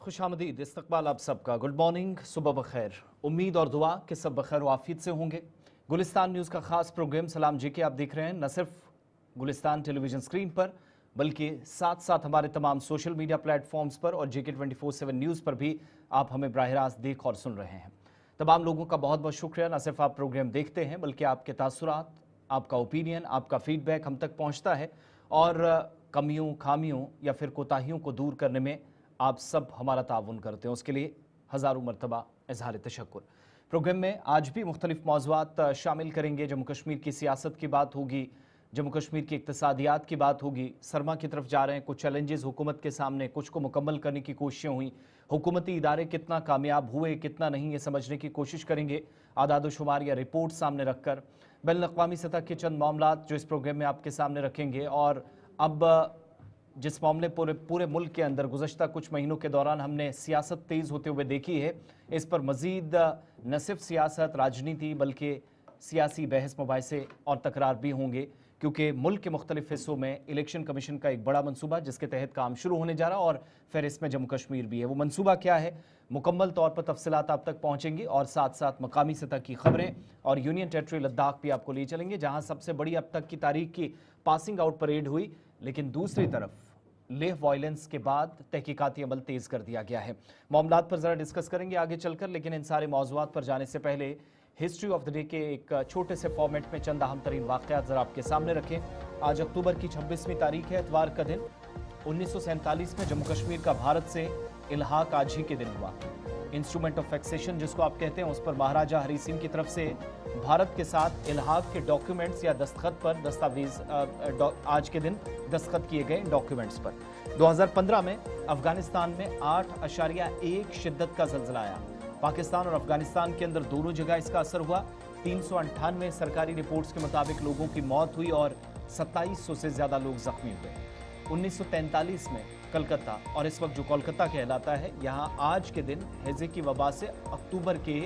खुशामदीद, इस्तकबाल आप सबका। गुड मॉर्निंग, सुबह बखैर। उम्मीद और दुआ कि सब बखैर व आफियत से होंगे। गुलिस्तान न्यूज़ का खास प्रोग्राम सलाम जी के आप देख रहे हैं, न सिर्फ गुलिस्तान टेलीविजन स्क्रीन पर बल्कि साथ साथ हमारे तमाम सोशल मीडिया प्लेटफॉर्म्स पर और JK 24/7 न्यूज़ पर भी आप हमें बराह रास्त देख और सुन रहे हैं। तमाम लोगों का बहुत बहुत शुक्रिया। न सिर्फ आप प्रोग्राम देखते हैं बल्कि आपके तासुरात, आपका ओपिनियन, आपका फीडबैक हम तक पहुँचता है और कमियों, खामियों या फिर कोताहियों को दूर करने में आप सब हमारा ताउन करते हैं। उसके लिए हज़ारों मरतबा इज़हार तशक्कुर। प्रोग्राम में आज भी मुख्तलिफ मौज़ूआत शामिल करेंगे। जम्मू कश्मीर की सियासत की बात होगी, जम्मू कश्मीर की इक़्तिसादियात की बात होगी। सरमा की तरफ जा रहे हैं, कुछ चैलेंजेस हुकूमत के सामने, कुछ को मुकम्मल करने की कोशिशें हुई। हुकूमती इदारे कितना कामयाब हुए, कितना नहीं, ये समझने की कोशिश करेंगे आदाद शुमार या रिपोर्ट सामने रखकर। बैनुल-अक़वामी सतह के चंद मामलात जो इस प्रोग्राम में आपके सामने रखेंगे। और अब जिस मामले पूरे मुल्क के अंदर गुज़श्ता कुछ महीनों के दौरान हमने सियासत तेज़ होते हुए देखी है, इस पर मज़ीद न सिर्फ सियासत, राजनीति बल्कि सियासी बहस, मुबाहिसे और तकरार भी होंगे, क्योंकि मुल्क के मुख्तलिफ हिस्सों में इलेक्शन कमीशन का एक बड़ा मनसूबा जिसके तहत काम शुरू होने जा रहा है और फिर इसमें जम्मू कश्मीर भी है। वो मनसूबा क्या है, मुकम्मल तौर पर तफसीलात आप तक पहुँचेंगी और साथ साथ मकामी सतह की खबरें और यूनियन टेरिटरी लद्दाख भी आपको ले चलेंगे, जहाँ सबसे बड़ी अब तक की तारीख की पासिंग आउट परेड हुई। लेकिन दूसरी तरफ लेह वायलेंस के बाद तहकीकाती अमल तेज़ कर दिया गया है। मामलात पर ज़रा डिस्कस करेंगे आगे चलकर, लेकिन इन सारे मौज़ूआत पर जाने से पहले हिस्ट्री ऑफ द डे के एक छोटे से फॉर्मेट में चंद अहम तरीन वाक़यात ज़रा आपके सामने रखें। आज अक्टूबर की 26वीं तारीख है, इतवार का दिन। 1947 में जम्मू कश्मीर का भारत से इल्हाक आज ही के दिन हुआ। इंस्ट्रूमेंट ऑफ एक्सेशन जिसको आप कहते हैं, उस पर महाराजा हरी सिंह की तरफ से भारत के साथ इल्हाक के डॉक्यूमेंट्स या दस्तखत पर दस्तावेज आज के दिन दस्तखत किए गए डॉक्यूमेंट्स पर। 2015 में अफगानिस्तान में 8.1 शिद्दत का ज़लज़ला आया। पाकिस्तान और अफगानिस्तान के अंदर दोनों जगह इसका असर हुआ। 398 सरकारी रिपोर्ट्स के मुताबिक लोगों की मौत हुई और 2700 से ज़्यादा लोग जख्मी हुए। 1943 में कलकत्ता, और इस वक्त जो कोलकाता कहलाता है, यहाँ आज के दिन हैजे की वबा से अक्टूबर के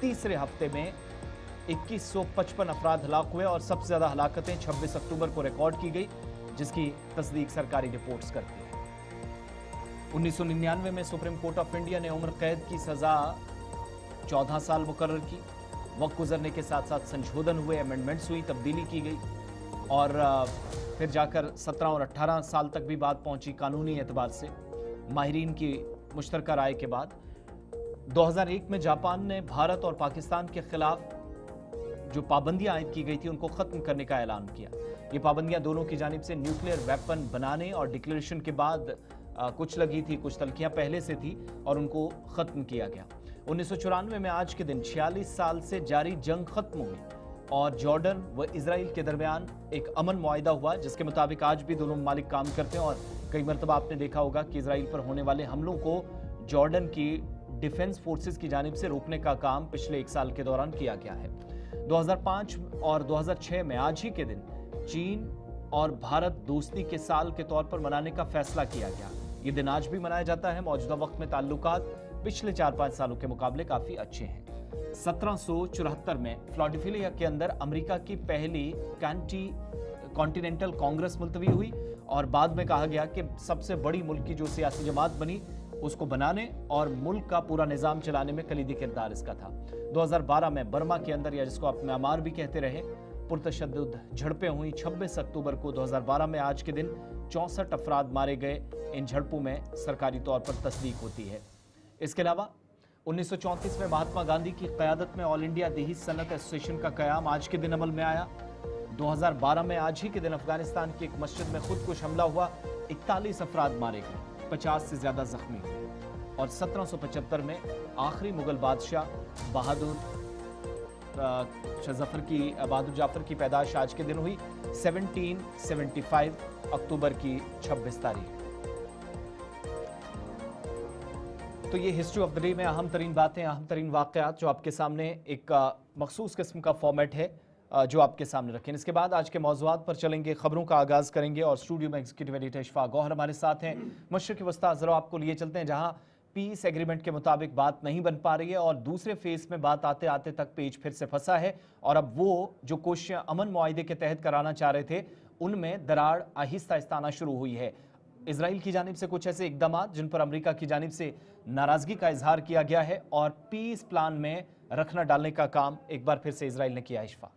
तीसरे हफ्ते में 2155 अफराद हलाक हुए और सबसे ज़्यादा हलाकतें 26 अक्टूबर को रिकॉर्ड की गई, जिसकी तस्दीक सरकारी रिपोर्ट्स करती है। 1999 में सुप्रीम कोर्ट ऑफ इंडिया ने उम्र कैद की सज़ा 14 साल मुकर्रर की। वक्त गुजरने के साथ साथ संशोधन हुए, अमेंडमेंट्स हुई, तब्दीली की गई और फिर जाकर 17 और 18 साल तक भी बात पहुंची कानूनी एतबार से, माहिरीन की मुश्तरका राय के बाद। 2001 में जापान ने भारत और पाकिस्तान के खिलाफ जो पाबंदियां आयद की गई थी उनको ख़त्म करने का ऐलान किया। ये पाबंदियां दोनों की जानिब से न्यूक्लियर वेपन बनाने और डिक्लेरेशन के बाद कुछ लगी थी, कुछ तलखियां पहले से थी और उनको ख़त्म किया गया। 1994 में आज के दिन 46 साल से जारी जंग ख़त्म हुई और जॉर्डन व इजराइल के दरमियान एक अमन मुआहिदा हुआ, जिसके मुताबिक आज भी दोनों ममालिक काम करते हैं। और कई मरतबा आपने देखा होगा कि इजराइल पर होने वाले हमलों को जॉर्डन की डिफेंस फोर्सेस की जानिब से रोकने का काम पिछले 1 साल के दौरान किया गया है। 2005 और 2006 में आज ही के दिन चीन और भारत दोस्ती के साल के तौर पर मनाने का फैसला किया गया। ये दिन आज भी मनाया जाता है। मौजूदा वक्त में ताल्लुकात पिछले 4-5 सालों के मुकाबले काफ़ी अच्छे हैं। 1774 में फिलाडेल्फिया के अंदर अमेरिका की पहली कॉन्टिनेंटल कांग्रेस मुलतवी हुई और बाद में कहा गया कि सबसे बड़ी मुल्क की जो सियासी जमात बनी उसको बनाने और मुल्क का पूरा निज़ाम चलाने में कलीदी किरदार इसका था। 2012 में बर्मा के अंदर, या जिसको आप म्यांमार भी कहते रहे, पुरतशद्दुद झड़पें हुई। 26 अक्टूबर को 2012 में आज के दिन 64 अफराद मारे गए। इन झड़पों में सरकारी तौर पर तस्दीक होती है। इसके अलावा 1934 में महात्मा गांधी की क़यादत में ऑल इंडिया देही सनत एसोसिएशन का क़याम आज के दिन अमल में आया। 2012 में आज ही के दिन अफगानिस्तान की एक मस्जिद में खुदकुश हमला हुआ, 41 अफराद मारे गए, 50 से ज़्यादा जख्मी हुए। और 1775 में आखिरी मुगल बादशाह बहादुर जाफर की पैदाश आज के दिन हुई, 1775 अक्टूबर की 26 तारीख। तो ये हिस्ट्री ऑफ द डे में अहम तरीन बातें, अहम तरीन वाक़यात जो आपके सामने एक मखसूस किस्म का फॉर्मेट है जो आपके सामने रखें। इसके बाद आज के मौज़ूआत पर चलेंगे, खबरों का आगाज़ करेंगे और स्टूडियो में एग्जीक्यूटिव एडिटर इशफाक गौहर हमारे साथ हैं। मशरिक़ वस्ता ज़रा आपको लिए चलते हैं, जहाँ पीस एग्रीमेंट के मुताबिक बात नहीं बन पा रही है और दूसरे फेज़ में बात आते आते तक पेज फिर से फंसा है और अब वो जो कोशिशें अमन मुआहिदे के तहत कराना चाह रहे थे उनमें दरार आहिस्ता आहिस्ता आना शुरू हुई है। इजराइल की जानिब से कुछ ऐसे इकदाम जिन पर अमेरिका की जानिब से नाराजगी का इजहार किया गया है और पीस प्लान में रखना डालने का काम एक बार फिर से इजराइल ने किया। इशफाक,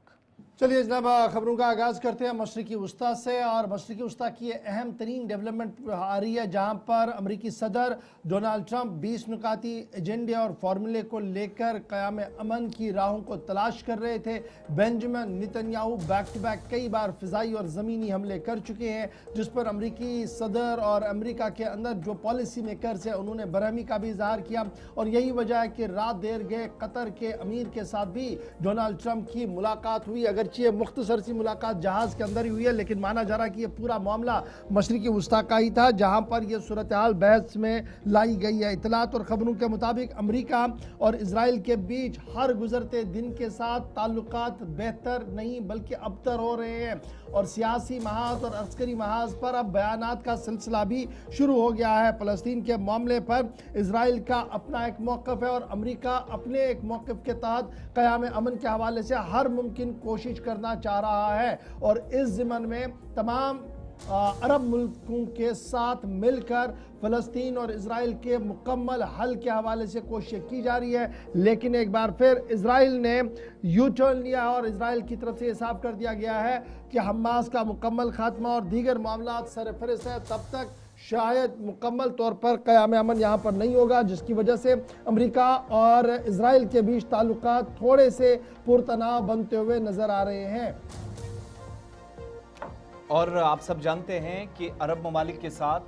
चलिए जनाब, खबरों का आगाज़ करते हैं मशरिकी वस्ता से। और मशरिकी वस्ता की अहम तरीन डेवलपमेंट आ रही है, जहाँ पर अमरीकी सदर डोनाल्ड ट्रंप 20 नुकाती एजेंडे और फार्मूले को लेकर क़याम अमन की राहों को तलाश कर रहे थे। Benjamin Netanyahu back to back कई बार फ़िज़ाई और ज़मीनी हमले कर चुके हैं, जिस पर अमरीकी सदर और अमरीका के अंदर जो पॉलिसी मेकर्स हैं उन्होंने बरहमी का भी इजहार किया। और यही वजह है कि रात देर गए कतर के अमीर के साथ भी डोनाल्ड ट्रंप की मुलाकात हुई। अगर ये मुख्तसर सी मुलाकात जहाज़ के अंदर ही हुई है, लेकिन माना जा रहा है कि ये पूरा मामला मशरिकी वस्ता का ही था, जहां पर यह सूरत हाल बहस में लाई गई है। इतलात और खबरों के मुताबिक अमेरिका और इजराइल के बीच हर गुजरते दिन के साथ ताल्लुकात बेहतर नहीं बल्कि अबतर हो रहे हैं और सियासी महाज और अस्करी महाज पर अब बयानात का सिलसिला भी शुरू हो गया है। फ़लस्तीन के मामले पर इजराइल का अपना एक मौक़िफ़ है और अमेरिका अपने एक मौक़िफ़ के तहत क़याम अमन के हवाले से हर मुमकिन कोशिश करना चाह रहा है। और इस ज़िमन में तमाम अरब मुल्कों के साथ मिलकर फ़लस्तीन और इजराइल के मुकम्मल हल के हवाले से कोशिश की जा रही है। लेकिन एक बार फिर इजराइल ने यू टर्न लिया और इजराइल की तरफ से साफ कर दिया गया है कि हमास का मुकम्मल खात्मा और दीगर मामला सरफहरिस्त है, तब तक शायद मुकम्मल तौर पर क़याम अमन यहाँ पर नहीं होगा, जिसकी वजह से अमेरिका और इजराइल के बीच ताल्लुकात थोड़े से पुरतनाव बनते हुए नज़र आ रहे हैं। और आप सब जानते हैं कि अरब ममालिक के साथ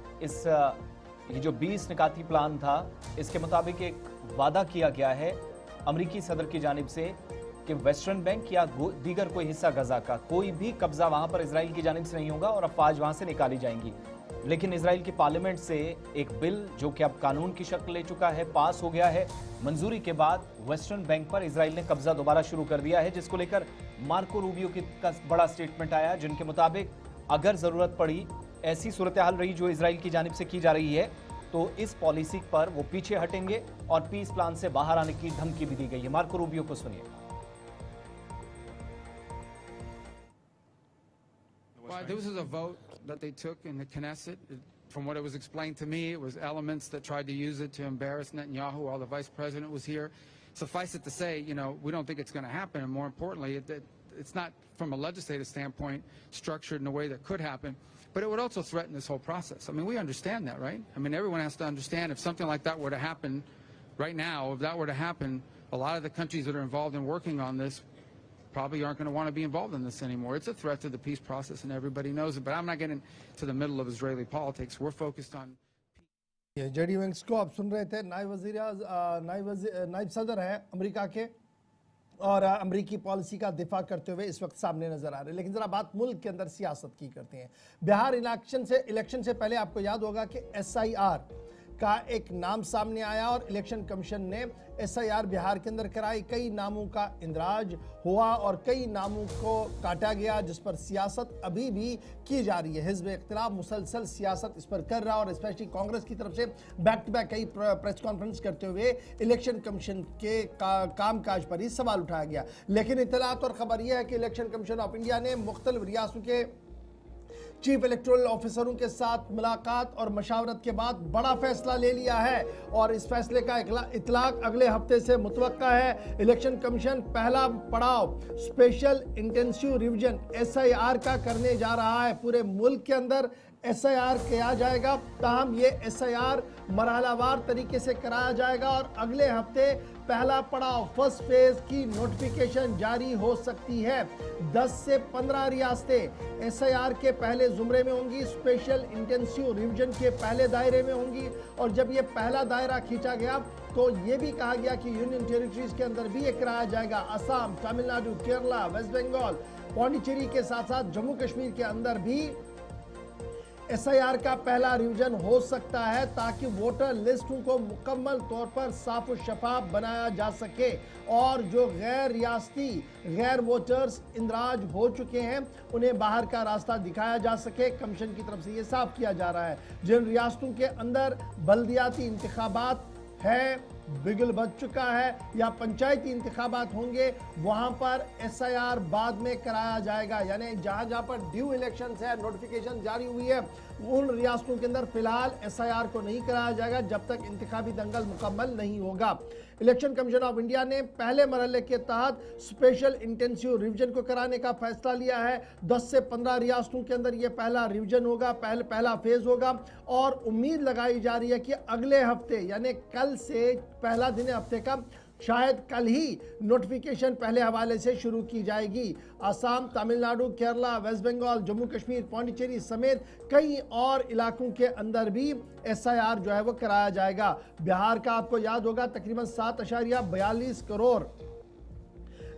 ये जो 20 निकाती प्लान था, इसके मुताबिक एक वादा किया गया है अमरीकी सदर की जानिब से कि वेस्टर्न बैंक या दीगर कोई हिस्सा गजा का कोई भी कब्जा वहां पर इजराइल की जानिब से नहीं होगा और अफवाज वहां से निकाली जाएंगी। लेकिन इजराइल की पार्लियामेंट से एक बिल जो कि अब कानून की शक्ल ले चुका है पास हो गया है। मंजूरी के बाद वेस्टर्न बैंक पर इजराइल ने कब्जा दोबारा शुरू कर दिया है, जिसको लेकर मार्को रूबियो का बड़ा स्टेटमेंट आया, जिनके मुताबिक अगर जरूरत पड़ी, ऐसी सूरत हाल रही जो इजराइल की जानिब से की जा रही है, तो इस पॉलिसी पर वो पीछे हटेंगे और पीस प्लान से बाहर आने की धमकी भी दी गई है। मार्को रूबियो को सुनिए। Well, this was a vote that they took in the Knesset. From what it was explained to me, it was elements that tried to use it to embarrass Netanyahu while the vice president was here. Suffice it to say, we don't think it's going to happen. And more importantly, it's not, from a legislative standpoint, structured in a way that could happen. But it would also threaten this whole process. I mean, we understand that, right? I mean, everyone has to understand if something like that were to happen right now, if that were to happen, a lot of the countries that are involved in working on this probably aren't going to want to be involved in this anymore. It's a threat to the peace process, and everybody knows it. But I'm not getting to the middle of Israeli politics. We're focused on. JD Vance को आप सुन रहे थे, नायब सदर हैं America के और अमरीकी पॉलिसी का दिफा करते हुए इस वक्त सामने नजर आ रहे हैं। लेकिन जरा बात मुल्क के अंदर सियासत की करते हैं। बिहार इलेक्शन से पहले आपको याद होगा कि SIR का एक नाम सामने आया और इलेक्शन कमीशन ने SIR बिहार के अंदर कराई। कई नामों का इंदराज हुआ और कई नामों को काटा गया, जिस पर सियासत अभी भी की जा रही है। हिज़्ब इख्तिलाफ मुसलसल सियासत इस पर कर रहा और स्पेशली कांग्रेस की तरफ से बैक टू बैक कई प्रेस कॉन्फ्रेंस करते हुए इलेक्शन कमीशन के कामकाज पर ही सवाल उठाया गया। लेकिन इत्तलात और खबर यह है कि इलेक्शन कमीशन ऑफ इंडिया ने मुख्तलिफ रियासतों के चीफ इलेक्टोरल ऑफिसरों के साथ मुलाकात और मशावरत के बाद बड़ा फैसला ले लिया है और इस फैसले का इतलाक अगले हफ्ते से मुतवक्का है। इलेक्शन कमीशन पहला पड़ाव स्पेशल इंटेंसिव रिवीजन SIR का करने जा रहा है। पूरे मुल्क के अंदर SIR किया जाएगा, ताहम ये SIR मरहलावार तरीके से कराया जाएगा और अगले हफ्ते पहला पड़ाव फर्स्ट फेज की नोटिफिकेशन जारी हो सकती है। 10 से 15 रियासतें SIR के पहले जुमरे में होंगी, स्पेशल इंटेंसिव रिवीजन के पहले दायरे में होंगी। और जब ये पहला दायरा खींचा गया तो ये भी कहा गया कि यूनियन टेरिटरीज के अंदर भी ये कराया जाएगा। असम, तमिलनाडु, केरला, वेस्ट बंगाल, पौंडीचेरी के साथ साथ जम्मू कश्मीर के अंदर भी SIR का पहला रिवीजन हो सकता है, ताकि वोटर लिस्टों को मुकम्मल तौर पर साफ और शफाफ बनाया जा सके और जो गैर रियासती गैर वोटर्स इंदराज हो चुके हैं उन्हें बाहर का रास्ता दिखाया जा सके। कमीशन की तरफ से ये साफ किया जा रहा है जिन रियासतों के अंदर बल्दियाती इंतखाबात है बिगुल बज चुका है या पंचायती इंतखाबात होंगे वहां पर SIR बाद में कराया जाएगा। यानी जहां जहां पर ड्यू इलेक्शन है, नोटिफिकेशन जारी हुई है, उन रियासतों के अंदर फिलहाल SIR को नहीं कराया जाएगा जब तक इंतखाबी दंगल मुकम्मल नहीं होगा। इलेक्शन कमीशन ऑफ इंडिया ने पहले मरहले के तहत स्पेशल इंटेंसिव रिवीजन को कराने का फैसला लिया है। 10 से 15 रियासतों के अंदर यह पहला रिवीजन होगा, पहला फेज होगा और उम्मीद लगाई जा रही है कि अगले हफ्ते यानी कल से पहला दिन हफ्ते का शायद कल ही नोटिफिकेशन पहले हवाले से शुरू की जाएगी। असम, तमिलनाडु, केरला, वेस्ट बंगाल, जम्मू कश्मीर, पौंडीचेरी समेत कई और इलाकों के अंदर भी SIR जो है वो कराया जाएगा। बिहार का आपको याद होगा तकरीबन 7.42 करोड़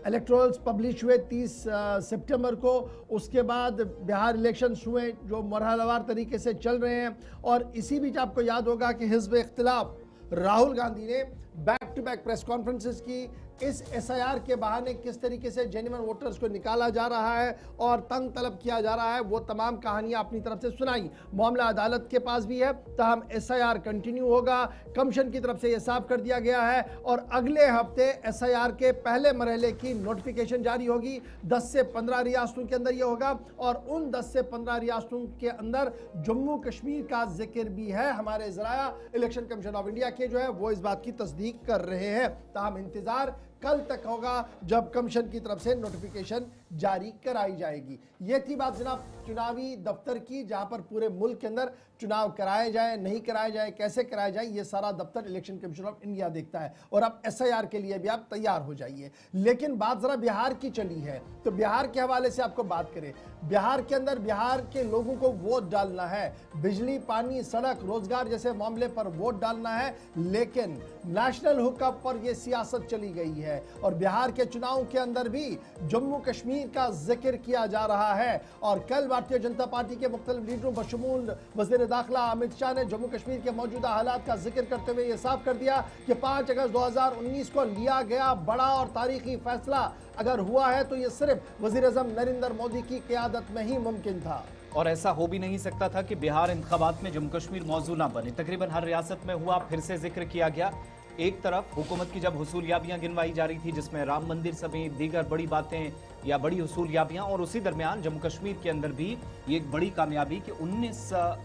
इलेक्ट्रोल्स पब्लिश हुए 30 सितंबर को। उसके बाद बिहार इलेक्शंस हुए जो मरहलावार तरीके से चल रहे हैं। और इसी बीच आपको याद होगा कि हिज़्ब इख्तिलाफ राहुल गांधी ने back to back press conferences की। इस SIR के बहाने किस तरीके से जेन्युइन वोटर्स को निकाला जा रहा है और तंग तलब किया जा रहा है, वो तमाम कहानियां अपनी तरफ से सुनाई। मामला अदालत के पास भी है, तहम SIR कंटिन्यू होगा। कमीशन की तरफ से यह साफ कर दिया गया है और अगले हफ्ते SIR के पहले मरहले की नोटिफिकेशन जारी होगी। 10 से 15 रियासतों के अंदर यह होगा और उन 10 से 15 रियासतों के अंदर जम्मू कश्मीर का जिक्र भी है। हमारे ज़राया इलेक्शन कमीशन ऑफ इंडिया के जो है वो इस बात की तस्दीक कर रहे हैं। तहम इंतजार कल तक होगा जब कमीशन की तरफ से नोटिफिकेशन जारी कराई जाएगी। ये थी बात जनाब चुनावी दफ्तर की, जहां पर पूरे मुल्क के अंदर चुनाव कराए जाए, नहीं कराए जाए, कैसे कराए जाए, ये सारा दफ्तर इलेक्शन कमीशन ऑफ इंडिया देखता है। और अब SIR के लिए भी आप तैयार हो जाइए। लेकिन बात जरा बिहार की चली है, तो बिहार के हवाले से आपको बात करें। बिहार के अंदर बिहार के लोगों को वोट डालना है, बिजली, पानी, सड़क, रोजगार जैसे मामले पर वोट डालना है, लेकिन नेशनल हुकअप पर यह सियासत चली गई है। और बिहार के चुनाव के अंदर भी जम्मू कश्मीर का जिक्र किया जा रहा है। और कल भारतीय जनता पार्टी के मुख्तलिफ लीडरों बशमूल वज़ीर दाखिला अमित शाह ने जम्मू कश्मीर के मौजूदा हालात का जिक्र करते हुए यह साफ कर दिया कि 5 अगस्त 2019 को लिया गया बड़ा और तारीखी फैसला अगर हुआ है तो यह सिर्फ वज़ीर आज़म नरेंद्र मोदी की क़यादत में ही मुमकिन था। और ऐसा हो भी नहीं सकता था कि बिहार इंतखाबात में जम्मू कश्मीर मौजू ना बने। तकरीबन हर रियासत में हुआ, फिर से जिक्र किया गया। एक तरफ हुकूमत की जब हुसूलियाबियां गिनवाई जा रही थी, जिसमें राम मंदिर समेत दीगर बड़ी बातें या बड़ी हुसूलियाबियां, और उसी दरमियान जम्मू कश्मीर के अंदर भी ये एक बड़ी कामयाबी कि 19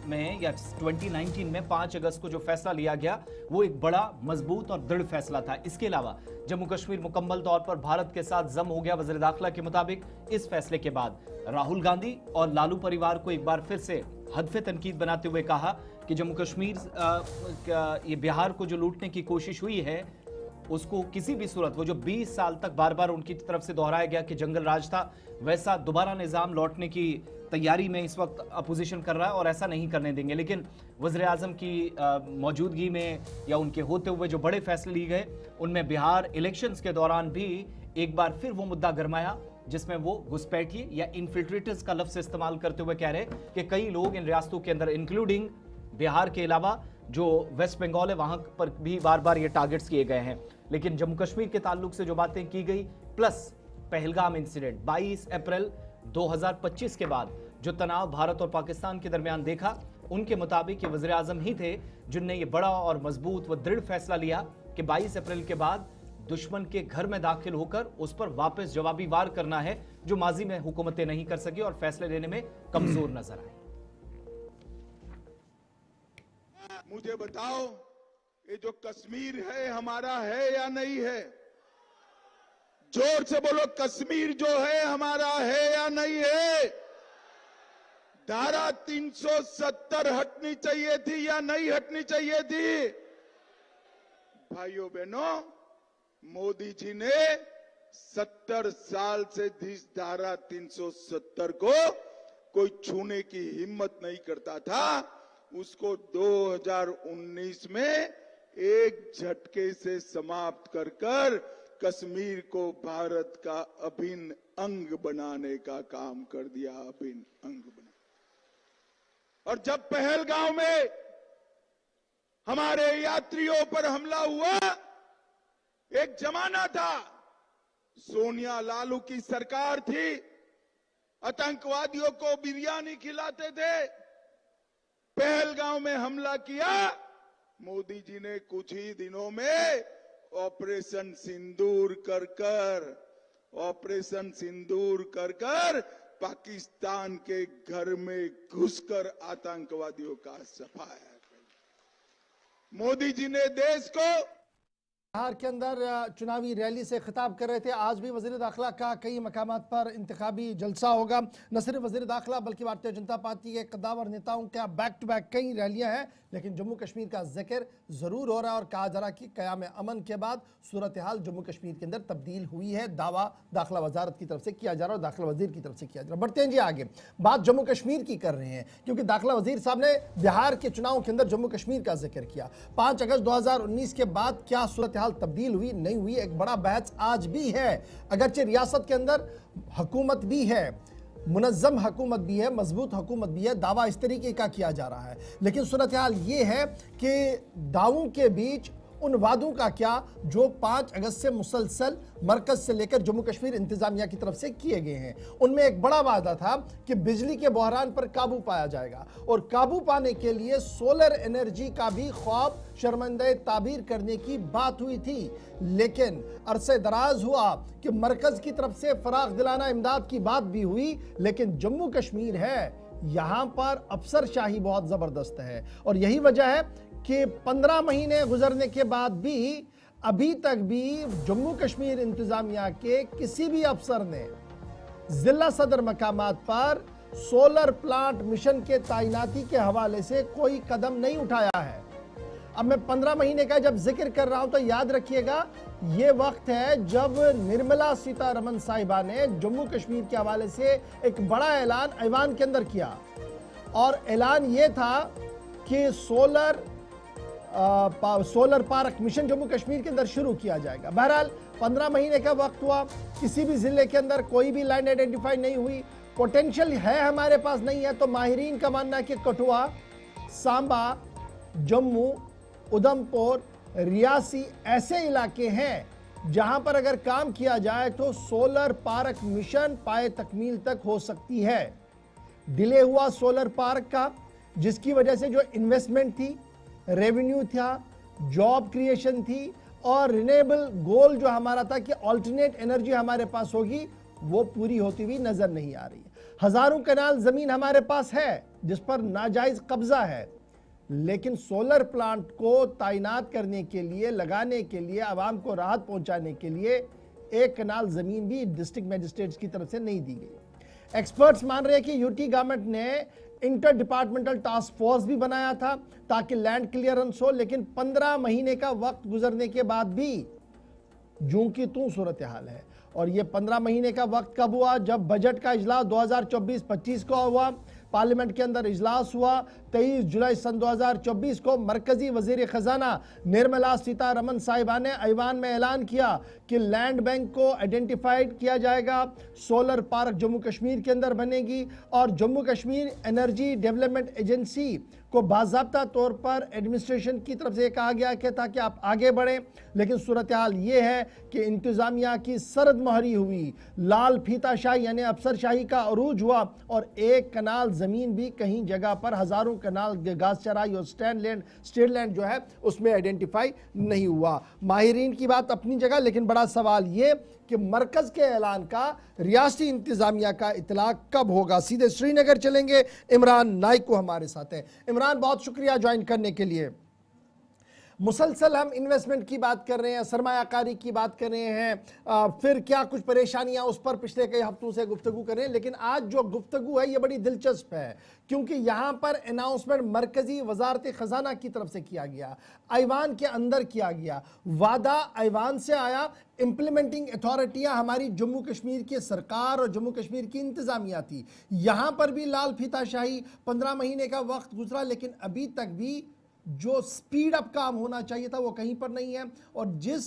में या 2019 में 5 अगस्त को जो फैसला लिया गया वो एक बड़ा मजबूत और दृढ़ फैसला था। इसके अलावा जम्मू कश्मीर मुकम्मल तौर पर भारत के साथ जम हो गया। वज़ीर दाखिला के मुताबिक इस फैसले के बाद राहुल गांधी और लालू परिवार को एक बार फिर से हदफ तनकीद बनाते हुए कहा कि जम्मू कश्मीर ये बिहार को जो लूटने की कोशिश हुई है उसको किसी भी सूरत, वो जो 20 साल तक बार बार उनकी तरफ से दोहराया गया कि जंगल राज था, वैसा दोबारा निज़ाम लौटने की तैयारी में इस वक्त अपोजिशन कर रहा है और ऐसा नहीं करने देंगे। लेकिन वज़ीर आज़म की मौजूदगी में या उनके होते हुए जो बड़े फैसले लिए गए उनमें बिहार इलेक्शंस के दौरान भी एक बार फिर वो मुद्दा गरमाया जिसमें वो घुसपैठिए या इन्फिल्ट्रेटर्स का लफ्ज़ इस्तेमाल करते हुए कह रहे कि कई लोग इन रियासतों के अंदर इंक्लूडिंग बिहार के अलावा जो वेस्ट बंगाल है वहां पर भी बार बार ये टारगेट्स किए गए हैं। लेकिन जम्मू कश्मीर के ताल्लुक से जो बातें की गई प्लस पहलगाम इंसिडेंट 22 अप्रैल 2025 के बाद जो तनाव भारत और पाकिस्तान के दरमियान देखा, उनके मुताबिक ये वज़ीर आज़म ही थे जिनने ये बड़ा और मजबूत व दृढ़ फैसला लिया कि 22 अप्रैल के बाद दुश्मन के घर में दाखिल होकर उस पर वापस जवाबी वार करना है, जो माजी में हुकूमतें नहीं कर सकी और फैसले लेने में कमजोर नजर आई। मुझे बताओ, ये जो कश्मीर है हमारा है या नहीं है? जोर से बोलो, कश्मीर जो है हमारा है या नहीं है? धारा 370 हटनी चाहिए थी या नहीं हटनी चाहिए थी? भाइयों बहनों, मोदी जी ने 70 साल से इस धारा 370 को कोई छूने की हिम्मत नहीं करता था, उसको 2019 में एक झटके से समाप्त कर कर कश्मीर को भारत का अभिन्न अंग बनाने का काम कर दिया। अभिन्न अंग बना। और जब पहलगांव में हमारे यात्रियों पर हमला हुआ, एक जमाना था, सोनिया लालू की सरकार थी, आतंकवादियों को बिरयानी खिलाते थे। पहलगांव में हमला किया मोदी जी ने कुछ ही दिनों में ऑपरेशन सिंदूर कर कर पाकिस्तान के घर में घुसकर आतंकवादियों का सफाया किया। मोदी जी ने देश को बिहार के अंदर चुनावी रैली से खिताब कर रहे थे। आज भी वजीर दाखिला का कई मकामात पर इंतखाबी जलसा होगा। न सिर्फ वजीर दाखिला बल्कि भारतीय जनता पार्टी के कद्दावर नेताओं का बैक टू बैक कई रैलियां हैं, लेकिन जम्मू कश्मीर का जिक्र जरूर हो रहा है और कहा जा रहा है कि क़याम अमन के बाद सूरत हाल जम्मू कश्मीर के अंदर तब्दील हुई है। दावा दाखिला वजारत की तरफ से किया जा रहा है और दाखिला वजीर की तरफ से किया जा रहा है। बढ़ते हैं जी आगे, बात जम्मू कश्मीर की कर रहे हैं क्योंकि दाखिला वजीर साहब ने बिहार के चुनाव के अंदर जम्मू कश्मीर का जिक्र किया। 5 अगस्त 2019 के बाद क्या सूरत हाल तब्दील हुई नहीं हुई, एक बड़ा बहस आज भी है। अगरचे रियासत के अंदर हुकूमत भी है, मुनज़्ज़म हुकूमत भी है, मजबूत हुकूमत भी है, दावा इस तरीके का किया जा रहा है, लेकिन सूरत हाल ये है कि दावों के बीच उन वादों का क्या जो 5 अगस्त से मुसलसल मरकज से लेकर जम्मू कश्मीर इंतजामिया की तरफ से किए गए हैं। उनमें एक बड़ा वादा था कि बिजली के बहरान पर काबू पाया जाएगा और काबू पाने के लिए सोलर एनर्जी का भी ख्वाब शर्मंदे ताबीर करने की बात हुई थी, लेकिन अरसे दराज हुआ कि मरकज की तरफ से फराग दिलाना इमदाद की बात भी हुई, लेकिन जम्मू कश्मीर है यहां पर अफसरशाही बहुत जबरदस्त है और यही वजह है कि 15 महीने गुजरने के बाद भी अभी तक भी जम्मू कश्मीर इंतजामिया के किसी भी अफसर ने जिला सदर मकामात पर सोलर प्लांट मिशन के तैनाती के हवाले से कोई कदम नहीं उठाया है। अब मैं 15 महीने का जब जिक्र कर रहा हूं तो याद रखिएगा ये वक्त है जब निर्मला सीतारमण साहिबा ने जम्मू कश्मीर के हवाले से एक बड़ा ऐलान ऐवान के अंदर किया और ऐलान ये था कि solar park mission Jammu Kashmir के अंदर शुरू किया जाएगा। बहरहाल 15 महीने का वक्त हुआ, किसी भी जिले के अंदर कोई भी लैंड आइडेंटिफाई नहीं हुई। पोटेंशियल है हमारे पास नहीं है तो माहिरीन का मानना है कि कठुआ, सांबा, जम्मू, उधमपुर, रियासी ऐसे इलाके हैं जहां पर अगर काम किया जाए तो सोलर पार्क मिशन पाए तकमील तक हो सकती है। डिले हुआ सोलर पार्क का, जिसकी वजह से जो इन्वेस्टमेंट थी, रेवेन्यू था, जॉब क्रिएशन थी और रिन्यूएबल गोल जो हमारा था कि अल्टरनेट एनर्जी हमारे पास होगी, वो पूरी होती हुई नजर नहीं आ रही है। हजारों कनाल जमीन हमारे पास है जिस पर नाजायज कब्जा है, लेकिन सोलर प्लांट को तैनात करने के लिए, लगाने के लिए, आवाम को राहत पहुंचाने के लिए एक कनाल जमीन भी डिस्ट्रिक्ट मजिस्ट्रेट्स की तरफ से नहीं दी गई। एक्सपर्ट्स मान रहे हैं कि यूटी गवर्नमेंट ने इंटर डिपार्टमेंटल टास्क फोर्स भी बनाया था ताकि लैंड क्लियरेंस हो, लेकिन 15 महीने का वक्त गुजरने के बाद भी जूं की तूं सूरत हाल है। और ये 15 महीने का वक्त कब हुआ? जब बजट का इजलास 2024-25 को हुआ, पार्लियामेंट के अंदर इजलास हुआ। 23 जुलाई सन 2024 को मरकजी वजीर खजाना निर्मला सीतारमण साहिबा ने ऐवान में ऐलान किया कि लैंड बैंक को आइडेंटिफाइड किया जाएगा, सोलर पार्क जम्मू कश्मीर के अंदर बनेगी और Jammu Kashmir energy development agency को बाज़ाब्ता तौर पर एडमिनिस्ट्रेशन की तरफ से कहा गया कि ताकि आप आगे बढ़ें। लेकिन सूरत हाल ये है कि इंतज़ामिया की सरद मोहरी हुई, लाल फीता शाही यानी अफसर शाही का अरूज हुआ और एक कनाल ज़मीन भी कहीं जगह पर, हज़ारों कनाल घास चराई और स्टेट लैंड जो है उसमें आइडेंटिफाई नहीं हुआ। माहिरीन की बात अपनी जगह, लेकिन बड़ा सवाल ये कि मरकज के ऐलान का रियासती इंतजामिया का इतलाक कब होगा। सीधे श्रीनगर चलेंगे, इमरान नाइक को हमारे साथ है। इमरान, बहुत शुक्रिया ज्वाइन करने के लिए। मुसलसल हम इन्वेस्टमेंट की बात कर रहे हैं, सरमायाकारी की बात कर रहे हैं, फिर क्या कुछ परेशानियां उस पर पिछले कई हफ्तों से गुफ्तगू कर रहे हैं, लेकिन आज जो गुफ्तगू है ये बड़ी दिलचस्प है क्योंकि यहां पर अनाउंसमेंट मरकजी वजारत खजाना की तरफ से किया गया, ऐवान के अंदर किया गया, वादा ऐवान से आया, इंप्लीमेंटिंग अथॉरिटियां हमारी जम्मू कश्मीर की सरकार और जम्मू कश्मीर की इंतजामिया थी। यहां पर भी लाल फीताशाही, 15 महीने का वक्त गुजरा, लेकिन अभी तक भी जो स्पीड अप काम होना चाहिए था वो कहीं पर नहीं है। और जिस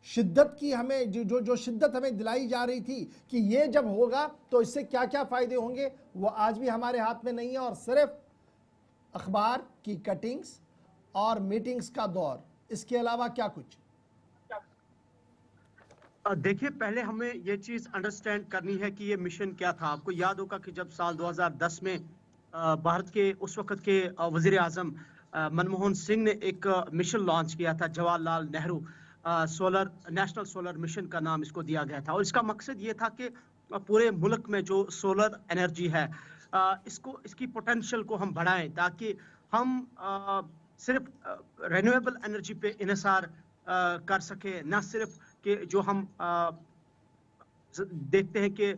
शिद्दत की हमें जो शिद्दत हमें दिलाई जा रही थी कि ये जब होगा तो इससे क्या क्या फायदे होंगे, वो आज भी हमारे हाथ में नहीं है और सिर्फ अखबार की कटिंग्स और मीटिंग्स का दौर, इसके अलावा क्या कुछ? देखिए, पहले हमें ये चीज अंडरस्टैंड करनी है कि ये मिशन क्या था। आपको याद होगा कि जब साल 2010 में भारत के उस वक्त के वजीर आजम मनमोहन सिंह ने एक मिशन लॉन्च किया था, Jawaharlal Nehru solar national solar mission का नाम इसको दिया गया था। और इसका मकसद ये था कि पूरे मुल्क में जो सोलर एनर्जी है इसकी पोटेंशियल को हम बढ़ाएं, ताकि हम सिर्फ रिन्यूएबल एनर्जी पे इन्हिसार कर सके, ना सिर्फ कि जो हम देखते हैं कि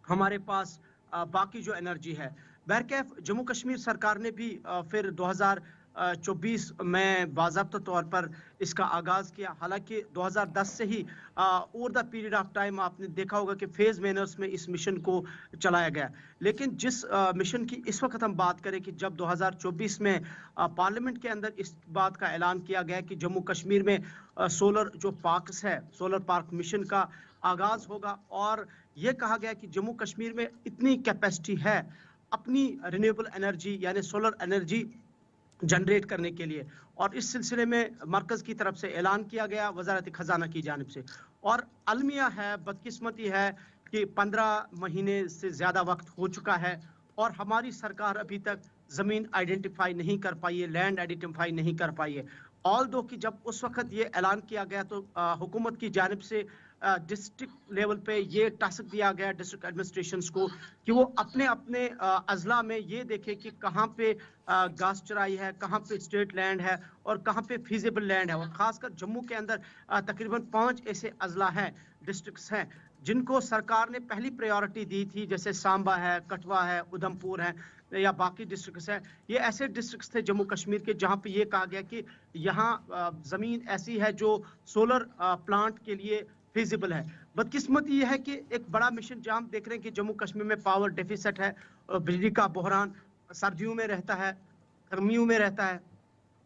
हमारे पास बाकी जो एनर्जी है। बहरकैफ जम्मू कश्मीर सरकार ने भी फिर 2024 में बाज़ाब्ता तौर पर इसका आगाज़ किया। हालांकि 2010 से ही over the period of time आपने देखा होगा कि फेज़ मैनर्स में इस मिशन को चलाया गया। लेकिन जिस मिशन की इस वक्त हम बात करें कि जब 2024 में पार्लियामेंट के अंदर इस बात का ऐलान किया गया कि जम्मू कश्मीर में सोलर जो पार्क्स है, सोलर पार्क मिशन का आगाज़ होगा, और ये कहा गया कि जम्मू कश्मीर में इतनी कैपेसिटी है अपनी रिन्यूएबल एनर्जी यानी सोलर एनर्जी जनरेट करने के लिए। और इस सिलसिले में मरकज़ की तरफ से ऐलान किया गया वज़ारत ख़जाना की जानिब से। और अलमिया है, बदकिस्मती है कि 15 महीने से ज़्यादा वक्त हो चुका है और हमारी सरकार अभी तक ज़मीन आइडेंटिफाई नहीं कर पाई है, लैंड आइडेंटिफाई नहीं कर पाई है। ऑल दो कि जब उस वक्त ये ऐलान किया गया तो हुकूमत की जानिब से डिस्ट्रिक्ट लेवल पे ये टास्क दिया गया डिस्ट्रिक्ट एडमिनिस्ट्रेशंस को कि वो अपने अपने अजला में ये देखे कि कहाँ पे घास चराई है, कहाँ पे स्टेट लैंड है और कहाँ पे फीजिबल लैंड है। और ख़ासकर जम्मू के अंदर तकरीबन 5 ऐसे अजला हैं, डिस्ट्रिक्ट्स हैं जिनको सरकार ने पहली प्रायोरिटी दी थी, जैसे सांबा है, कठवा है, उधमपुर है या बाकी डिस्ट्रिक्ट्स हैं। ये ऐसे डिस्ट्रिक्ट्स थे जम्मू कश्मीर के जहाँ पे ये कहा गया कि यहाँ ज़मीन ऐसी है जो सोलर प्लांट के लिए फिजिबल है। बदकिस्मती ये है कि एक बड़ा मिशन जहाँ हम देख रहे हैं कि जम्मू कश्मीर में पावर डेफिसिट है, बिजली का बहरान सर्दियों में रहता है, गर्मियों में रहता है,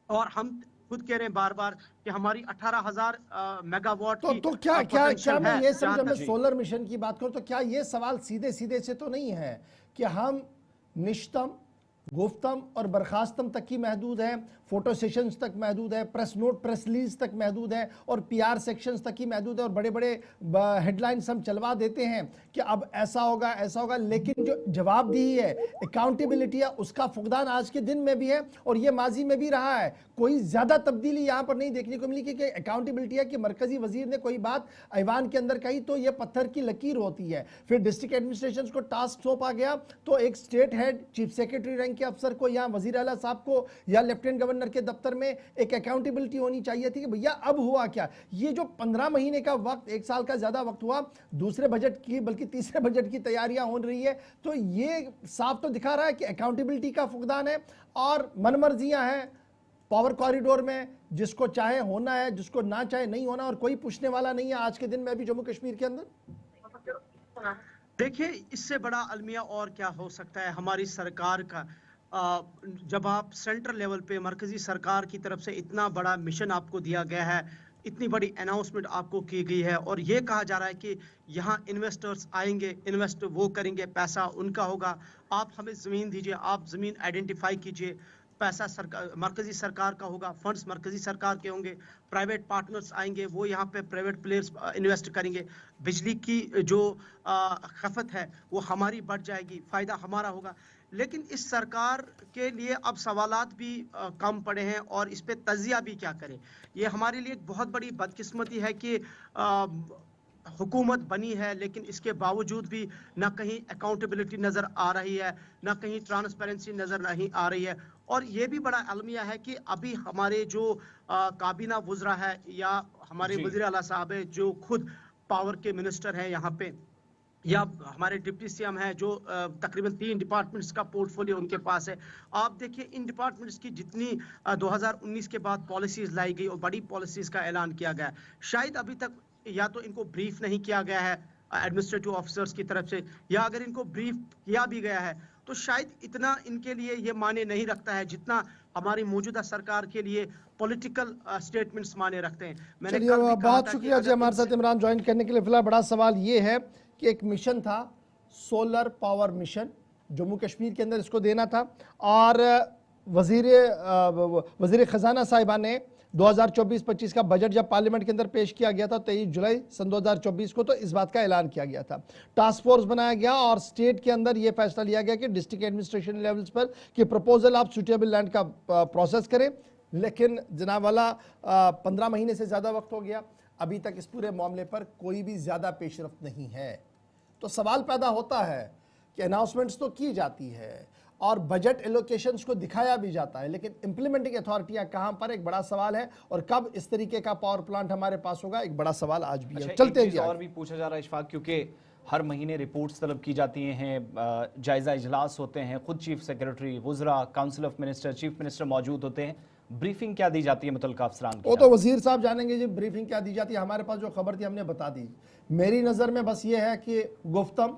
और हम खुद कह रहे हैं बार बार कि हमारी 18,000 मेगावाट तो क्या मैं ये समझ में सोलर मिशन की बात करूं तो क्या ये सवाल सीधे सीधे से तो नहीं है कि हम निश्तम, गुफ्तम और बर्खास्तम तक ही महदूद है, फोटो सेशंस तक महदूद है, प्रेस नोट, प्रेस रिलीज तक महदूद है और पीआर सेक्शंस तक ही महदूद है और बड़े बड़े हेडलाइंस हम चलवा देते हैं कि अब ऐसा होगा ऐसा होगा, लेकिन जो जवाबदेही है, अकाउंटेबिलिटी है, उसका फुकदान आज के दिन में भी है और ये माजी में भी रहा है। कोई ज़्यादा तब्दीली यहाँ पर नहीं देखने को मिली कि अकाउंटेबिलिटी है कि मरकजी वजीर ने कोई बात ऐवान के अंदर कही तो ये पत्थर की लकीर होती है। फिर डिस्ट्रिक्ट एडमिनिस्ट्रेशन को टास्क सौंपा गया तो एक state head, chief secretary rank के अफसर को या वजीर आला साहब को या लेफ्टिनेंट गवर्नर के दफ्तर में एक अकाउंटेबिलिटी होनी चाहिए थी कि भैया अब हुआ क्या। ये जो 15 महीने का वक्त, 1 साल का ज्यादा वक्त हुआ, दूसरे बजट की बल्कि तीसरे बजट की तैयारियां हो रही है, तो ये साफ तो दिखा रहा है कि अकाउंटेबिलिटी का फुकदान है और मनमर्जियां हैं पावर कॉरिडोर में, जिसको चाहे होना है, जिसको ना चाहे नहीं होना, और कोई पूछने वाला नहीं है आज के दिन में भी जम्मू कश्मीर के अंदर। देखिए, इससे बड़ा अलमिया और क्या हो सकता है हमारी सरकार का। जब आप सेंट्रल लेवल पे मरकजी सरकार की तरफ से इतना बड़ा मिशन आपको दिया गया है, इतनी बड़ी अनाउंसमेंट आपको की गई है और ये कहा जा रहा है कि यहाँ इन्वेस्टर्स आएंगे, इन्वेस्ट वो करेंगे, पैसा उनका होगा, आप हमें ज़मीन दीजिए, आप ज़मीन आइडेंटिफाई कीजिए, पैसा सरकार मरकजी सरकार का होगा, फंड्स मरकजी सरकार के होंगे, प्राइवेट पार्टनर्स आएंगे, वो यहाँ पे प्राइवेट प्लेयर्स इन्वेस्ट करेंगे, बिजली की जो खपत है वो हमारी बढ़ जाएगी, फ़ायदा हमारा होगा। लेकिन इस सरकार के लिए अब सवालात भी कम पड़े हैं और इस पे तजिया भी क्या करें। ये हमारे लिए एक बहुत बड़ी बदकिस्मती है कि हुकूमत बनी है लेकिन इसके बावजूद भी ना कहीं अकाउंटेबिलिटी नज़र आ रही है, ना कहीं ट्रांसपेरेंसी नज़र नहीं आ रही है। और ये भी बड़ा अलमिया है कि अभी हमारे जो काबीना वुज़रा है या हमारे वज़ीर आला साहब है जो खुद पावर के मिनिस्टर हैं यहाँ पे, या हमारे डिप्टी सीएम है जो तकरीबन 3 डिपार्टमेंट्स का पोर्टफोलियो उनके पास है। आप देखिए इन डिपार्टमेंट्स की जितनी 2019 के बाद पॉलिसीज लाई गई और बड़ी पॉलिसीज का ऐलान किया गया, शायद अभी तक या तो इनको ब्रीफ नहीं किया गया है एडमिनिस्ट्रेटिव ऑफिसर्स की तरफ से, या अगर इनको ब्रीफ किया भी गया है तो शायद इतना इनके लिए ये माने नहीं रखता है जितना हमारी मौजूदा सरकार के लिए पॉलिटिकल स्टेटमेंट्स माने रखते हैं। मैंने बहुत शुक्रिया जी हमारे साथ इमरान ज्वाइन करने के लिए। फिलहाल बड़ा सवाल ये है कि एक मिशन था solar power mission, Jammu Kashmir के अंदर इसको देना था और वज़ीर ख़जाना साहिबा ने 2024-25 का बजट जब पार्लियामेंट के अंदर पेश किया गया था 23 जुलाई सन 2024 को, तो इस बात का ऐलान किया गया था। टास्क फोर्स बनाया गया और स्टेट के अंदर यह फैसला लिया गया कि डिस्ट्रिक्ट एडमिनिस्ट्रेशन लेवल्स पर कि प्रपोजल आप सुटेबल लैंड का प्रोसेस करें। लेकिन जनाब वाला 15 महीने से ज़्यादा वक्त हो गया, अभी तक इस पूरे मामले पर कोई भी ज़्यादा पेशरफ्त नहीं है। तो सवाल पैदा होता है कि अनाउंसमेंट्स तो की जाती है और बजट एलोकेशंस को दिखाया भी जाता है, लेकिन इंप्लीमेंटिंग अथॉरिटियां कहां पर, एक बड़ा सवाल है। और कब इस तरीके का पावर प्लांट हमारे पास होगा, एक बड़ा सवाल आज भी है। अच्छा, चलते एक चीज़ हैं और भी पूछा जा रहा है इशफाक, क्योंकि हर महीने रिपोर्ट्स तलब की जाती हैं, जायजा इजलास होते हैं, खुद चीफ सेक्रेटरी, वुज़रा, council of minister, chief minister मौजूद होते हैं, ब्रीफिंग क्या दी जाती है मुतल्लिका अफसरान की? वो तो वजीर साहब जानेंगे जी ब्रीफिंग क्या दी जाती है। हमारे पास जो खबर थी हमने बता दी। मेरी नज़र में बस ये है कि गुफ्तम,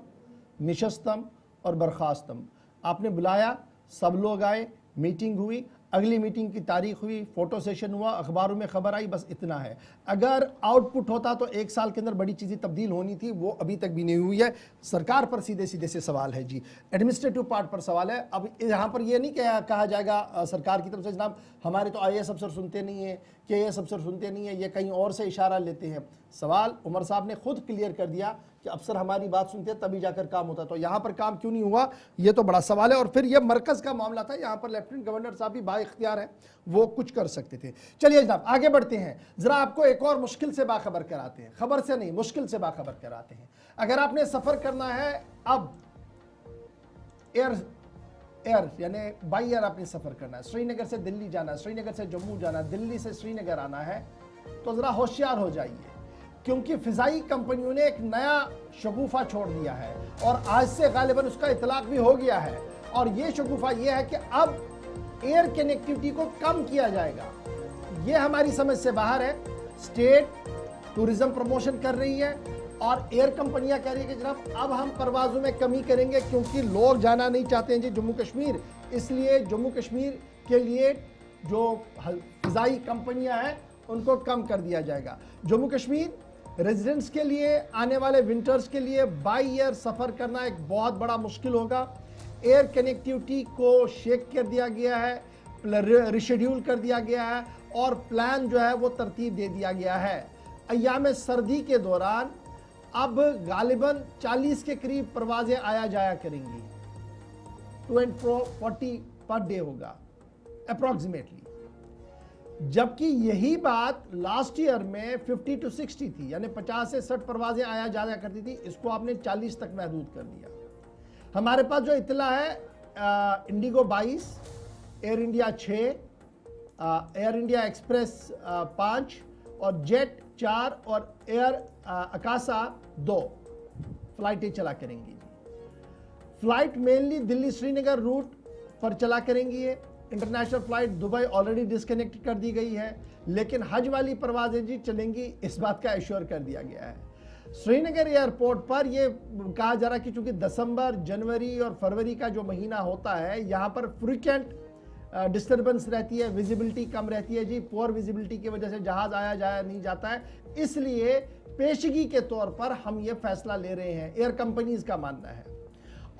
निशस्तम और बर्खास्तम, आपने बुलाया, सब लोग आए, मीटिंग हुई, अगली मीटिंग की तारीख हुई, फोटो सेशन हुआ, अखबारों में खबर आई, बस इतना है। अगर आउटपुट होता तो एक साल के अंदर बड़ी चीज़ें तब्दील होनी थी, वो अभी तक भी नहीं हुई है। सरकार पर सीधे सीधे से सवाल है जी, एडमिनिस्ट्रेटिव पार्ट पर सवाल है। अब यहाँ पर ये नहीं कहा जाएगा सरकार की तरफ से जनाब हमारे तो IAS अफसर सुनते नहीं है, KAS अफसर सुनते नहीं है, ये कहीं और से इशारा लेते हैं। सवाल उमर साहब ने खुद क्लियर कर दिया कि अफसर हमारी बात सुनते हैं तभी जाकर काम होता है। तो यहाँ पर काम क्यों नहीं हुआ, ये तो बड़ा सवाल है। और फिर ये मरकज का मामला था, यहाँ पर लेफ्टिनेंट गवर्नर साहब भी बाइख्तियार है, वो कुछ कर सकते थे। चलिए जनाब आगे बढ़ते हैं, जरा आपको एक और मुश्किल से बाखबर कराते हैं, खबर से नहीं मुश्किल से बाखबर कराते हैं। अगर आपने सफर करना है अब एयर यानी बाई एयर आपने सफर करना है, श्रीनगर से दिल्ली जाना है, श्रीनगर से जम्मू जाना है, दिल्ली से श्रीनगर आना है, तो जरा होशियार हो जाइए, क्योंकि फिजाई कंपनियों ने एक नया शगुफा छोड़ दिया है और आज से गालिबन उसका इतलाक भी हो गया है। और ये शगुफा ये है कि अब एयर कनेक्टिविटी को कम किया जाएगा। ये हमारी समझ से बाहर है। स्टेट टूरिज्म प्रमोशन कर रही है और एयर कंपनियां कह रही है कि जनाब अब हम परवाजों में कमी करेंगे, क्योंकि लोग जाना नहीं चाहते हैं जी जम्मू कश्मीर, इसलिए जम्मू कश्मीर के लिए जो फिजाई कंपनियां हैं उनको कम कर दिया जाएगा। जम्मू कश्मीर रेजिडेंट्स के लिए आने वाले विंटर्स के लिए बाई एयर सफ़र करना एक बहुत बड़ा मुश्किल होगा। एयर कनेक्टिविटी को शेक कर दिया गया है, रिशेड्यूल कर दिया गया है और प्लान जो है वो तरतीब दे दिया गया है। अय्याम सर्दी के दौरान अब गालिबन 40 के करीब परवाजें आया जाया करेंगी, 240 पर डे होगा अप्रॉक्सीमेटली, जबकि यही बात लास्ट ईयर में 50 to 60 थी, यानी 50 से 60 परवाजें आया जाया करती थी, इसको आपने 40 तक महदूद कर दिया। हमारे पास जो इतला है Indigo 22, air India 6, air India express 5 और जेट 4 और एयर अकासा 2 फ्लाइटें चला करेंगी। Flight mainly Delhi Srinagar route पर चला करेंगी। ये international flight Dubai already disconnect कर दी गई है, लेकिन हज वाली परवाजें जी चलेंगी, इस बात का एश्योर कर दिया गया है। श्रीनगर एयरपोर्ट पर यह कहा जा रहा है कि चूंकि दिसंबर, जनवरी और फरवरी का जो महीना होता है, यहाँ पर फ्रीक्वेंट डिस्टर्बेंस रहती है, विजिबिलिटी कम रहती है जी, पुअर विजिबिलिटी की वजह से जहाज आया जाया नहीं जाता है, इसलिए पेशगी के तौर पर हम ये फैसला ले रहे हैं, एयर कंपनीज का मानना है।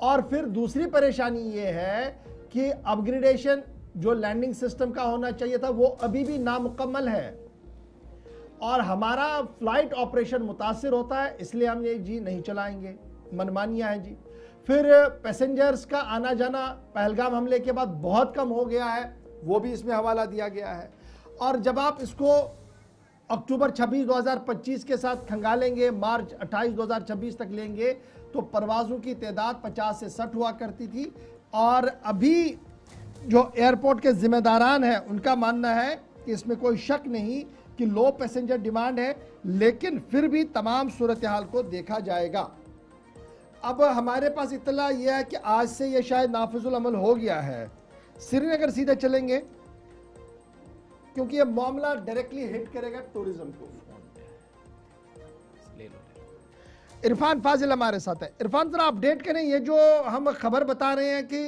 और फिर दूसरी परेशानी ये है कि अपग्रेडेशन जो लैंडिंग सिस्टम का होना चाहिए था वो अभी भी नामुकम्मल है और हमारा फ्लाइट ऑपरेशन मुतासिर होता है, इसलिए हम ये जी नहीं चलाएंगे, मनमानियां हैं जी। फिर पैसेंजर्स का आना जाना पहलगाम हमले के बाद बहुत कम हो गया है, वो भी इसमें हवाला दिया गया है। और जब आप इसको अक्टूबर 26 2025 के साथ खंगालेंगे, मार्च 28 2026 तक लेंगे, तो परवाज़ों की तादाद 50 से 60 हुआ करती थी। और अभी जो एयरपोर्ट के जिम्मेदारान हैं उनका मानना है कि इसमें कोई शक नहीं कि लो पैसेंजर डिमांड है, लेकिन फिर भी तमाम सूरत हाल को देखा जाएगा। अब हमारे पास इत्तला यह है कि आज से यह शायद नाफिजुल अमल हो गया है, श्रीनगर सीधे चलेंगे क्योंकि यह मामला डायरेक्टली हिट करेगा टूरिज्म को। इरफान फाजिल हमारे साथ है। इरफान जरा अपडेट करें, ये जो हम खबर बता रहे हैं कि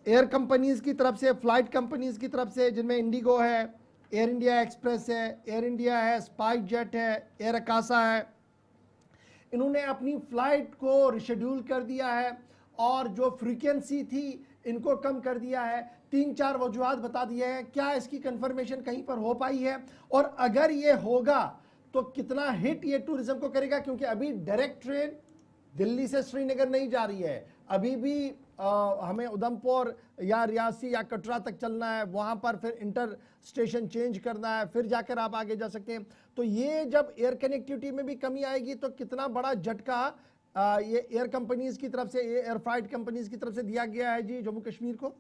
एयर कंपनीज की तरफ से, फ्लाइट कंपनीज की तरफ से, जिनमें इंडिगो है, एयर इंडिया एक्सप्रेस है, एयर इंडिया है, स्पाइस जेट है, एयर अकासा है, इन्होंने अपनी फ़्लाइट को रिशेड्यूल कर दिया है और जो फ्रीक्वेंसी थी इनको कम कर दिया है। 3-4 वजूहात बता दिए हैं। क्या इसकी कंफर्मेशन कहीं पर हो पाई है, और अगर ये होगा तो कितना हिट ये टूरिज्म को करेगा? क्योंकि अभी डायरेक्ट ट्रेन दिल्ली से श्रीनगर नहीं जा रही है, अभी भी हमें उधमपुर या रियासी या कटरा तक चलना है, वहां पर फिर इंटर स्टेशन चेंज करना है, फिर जाकर आप आगे जा सकते हैं। तो ये जब एयर कनेक्टिविटी में भी कमी आएगी तो कितना बड़ा झटका ये एयर कंपनीज की तरफ से, एयर फ्लाइट कंपनीज की तरफ से दिया गया है जी जम्मू कश्मीर को।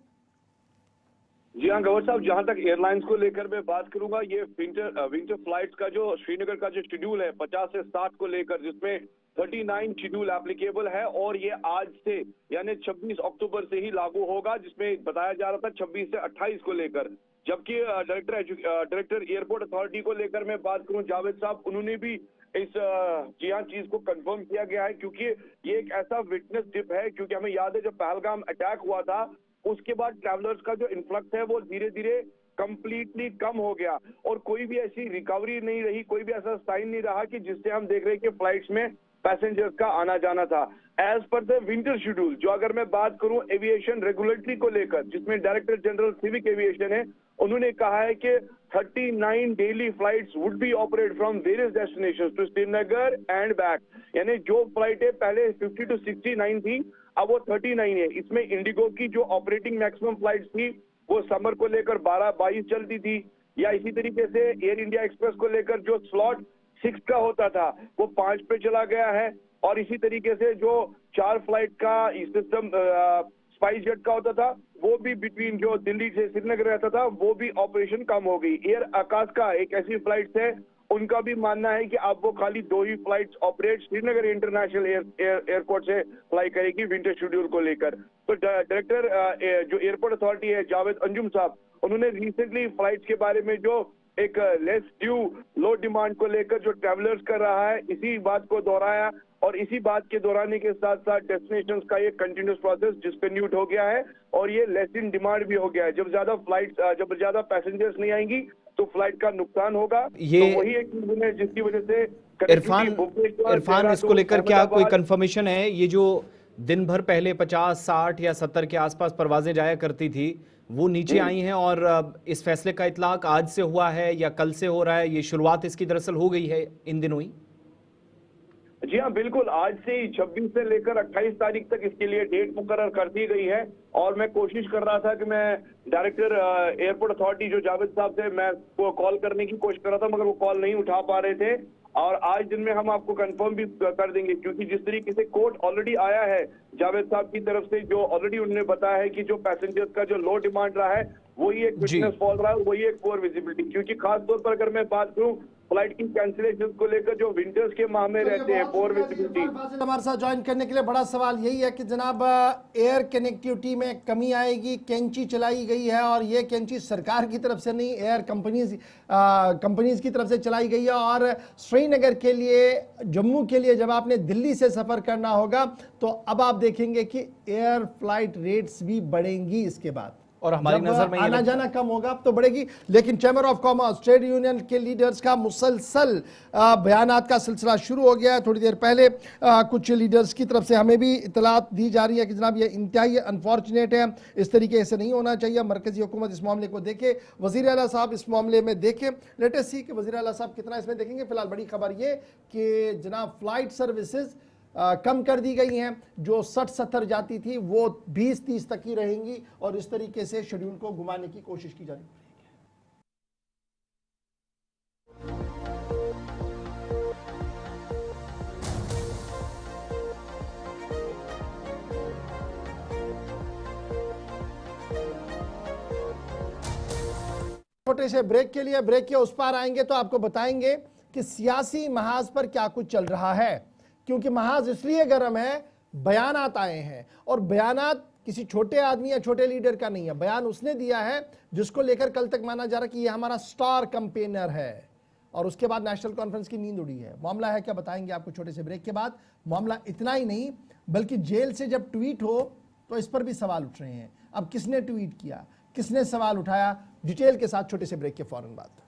जी हाँ गौर साहब, जहां तक एयरलाइंस को लेकर मैं बात करूंगा, ये विंटर फ्लाइट्स का जो श्रीनगर का जो शेड्यूल है 50 से 60 को लेकर, जिसमें 39 शेड्यूल एप्लीकेबल है और ये आज से यानी 26 अक्टूबर से ही लागू होगा, जिसमें बताया जा रहा था 26 से 28 को लेकर। जबकि डायरेक्टर एयरपोर्ट अथॉरिटी को लेकर मैं बात करूं जावेद साहब, उन्होंने भी इस जी हाँ चीज को कंफर्म किया गया है, क्योंकि ये एक ऐसा विटनेस डिप है। क्योंकि हमें याद है जब पहलगाम अटैक हुआ था उसके बाद ट्रैवलर्स का जो इन्फ्लक्स है वो धीरे धीरे कंप्लीटली कम हो गया और कोई भी ऐसी रिकवरी नहीं रही, कोई भी ऐसा साइन नहीं रहा कि जिससे हम देख रहे हैं कि फ्लाइट्स में पैसेंजर्स का आना जाना था। As per the winter schedule, जो अगर मैं बात करूं एविएशन रेगुलेटरी को लेकर, जिसमें डायरेक्टर जनरल सिविक एविएशन है, उन्होंने कहा है कि 39 daily flights would be operate from various destinations to Srinagar and back. यानी जो फ्लाइटें पहले 50 to 69 थी, अब वो 39 है। इसमें इंडिगो की जो ऑपरेटिंग मैक्सिमम फ्लाइट्स थी वो समर को लेकर 12-22 चलती थी, या इसी तरीके से एयर इंडिया एक्सप्रेस को लेकर जो स्लॉट 6 का होता था वो 5 पे चला गया है। और इसी तरीके से जो 4 फ्लाइट का सिस्टम स्पाइस जेट का होता था वो भी बिटवीन जो दिल्ली से श्रीनगर रहता था वो भी ऑपरेशन कम हो गई। एयर आकाश का एक ऐसी फ्लाइट है, उनका भी मानना है कि अब वो खाली 2 ही flights operate Srinagar international airport से फ्लाई करेगी विंटर शेड्यूल को लेकर। तो डायरेक्टर जो एयरपोर्ट अथॉरिटी है जावेद अंजुम साहब, उन्होंने रिसेंटली फ्लाइट्स के बारे में जो एक लेस ड्यू लो डिमांड को लेकर जो ट्रैवलर्स कर रहा है, इसी बात को दोहराया और इसी बात के दोहराने के साथ साथ डेस्टिनेशंस का ये कंटिन्यूस प्रोसेस डिस्कन्टिन्यूड हो गया है और ये लेस इन डिमांड भी हो गया है। जब ज्यादा पैसेंजर्स नहीं आएंगी तो फ्लाइट का नुकसान होगा। ये तो वही एक रीजन है जिसकी वजह से इरफान इसको लेकर क्या कोई कंफर्मेशन है? ये जो दिन भर पहले 50, 60 या 70 के आसपास परवाजें जाया करती थी वो नीचे आई हैं और इस फैसले का इतलाक आज से हुआ है या कल से हो रहा है? ये शुरुआत इसकी दरअसल हो गई है इन दिनों ही। जी हाँ बिल्कुल, आज से ही 26 से लेकर 28 तारीख तक इसके लिए डेट मुकर्रर कर दी गई है। और मैं कोशिश कर रहा था कि मैं डायरेक्टर एयरपोर्ट अथॉरिटी जो जावेद साहब से मैं वो कॉल करने की कोशिश कर रहा था, मगर वो कॉल नहीं उठा पा रहे थे। और आज दिन में हम आपको कंफर्म भी कर देंगे, क्योंकि जिस तरीके से कोड ऑलरेडी आया है जावेद साहब की तरफ से, जो ऑलरेडी उन्होंने बताया है कि जो पैसेंजर्स का जो लो डिमांड रहा है वही एक विटनेस फॉल रहा है, वही एक पोअर विजिबिलिटी। क्योंकि खास तौर पर अगर मैं बात करूं फ्लाइट की कैंसिलेशन को लेकर जो विंटर्स के माह में रहते हैं पोअर विजिबिलिटी। हमारे साथ ज्वाइन करने के लिए बड़ा सवाल यही है कि जनाब एयर कनेक्टिविटी में कमी आएगी, कैंची चलाई गई है और ये कैंची सरकार की तरफ से नहीं एयर कंपनीज की तरफ से चलाई गई है। और श्रीनगर के लिए, जम्मू के लिए जब आपने दिल्ली से सफर करना होगा तो अब आप देखेंगे कि एयर फ्लाइट रेट्स भी बढ़ेंगी इसके बाद, और हमारी नजर में आना जाना कम होगा अब तो बढ़ेगी। लेकिन chamber of commerce, trade union के लीडर्स का मुसलसल बयानात का सिलसिला शुरू हो गया है। थोड़ी देर पहले कुछ लीडर्स की तरफ से हमें भी इतलात दी जा रही है कि जनाब ये इंतहाई अनफॉर्चुनेट है, इस तरीके से नहीं होना चाहिए, मरकजी हुकूमत इस मामले को देखे, वज़ीर आला साहब इस मामले में देखें। लेटेस्ट सी कि वज़ीर आला साहब कितना इसमें देखेंगे। फिलहाल बड़ी खबर ये कि जनाब फ्लाइट सर्विसेज कम कर दी गई हैं, जो 60-70 जाती थी वो 20-30 तक ही रहेंगी और इस तरीके से शेड्यूल को घुमाने की कोशिश की जा रही है। छोटे से ब्रेक के लिए, ब्रेक के उस पार आएंगे तो आपको बताएंगे कि सियासी महाज पर क्या कुछ चल रहा है। क्योंकि महाज इसलिए गर्म है, बयानात आए हैं और बयानात किसी छोटे आदमी या छोटे लीडर का नहीं है, बयान उसने दिया है जिसको लेकर कल तक माना जा रहा कि ये हमारा स्टार कैंपेनर है और उसके बाद नेशनल कॉन्फ्रेंस की नींद उड़ी है। मामला है क्या, बताएंगे आपको छोटे से ब्रेक के बाद। मामला इतना ही नहीं बल्कि जेल से जब ट्वीट हो तो इस पर भी सवाल उठ रहे हैं। अब किसने ट्वीट किया, किसने सवाल उठाया, डिटेल के साथ छोटे से ब्रेक के फौरन बाद।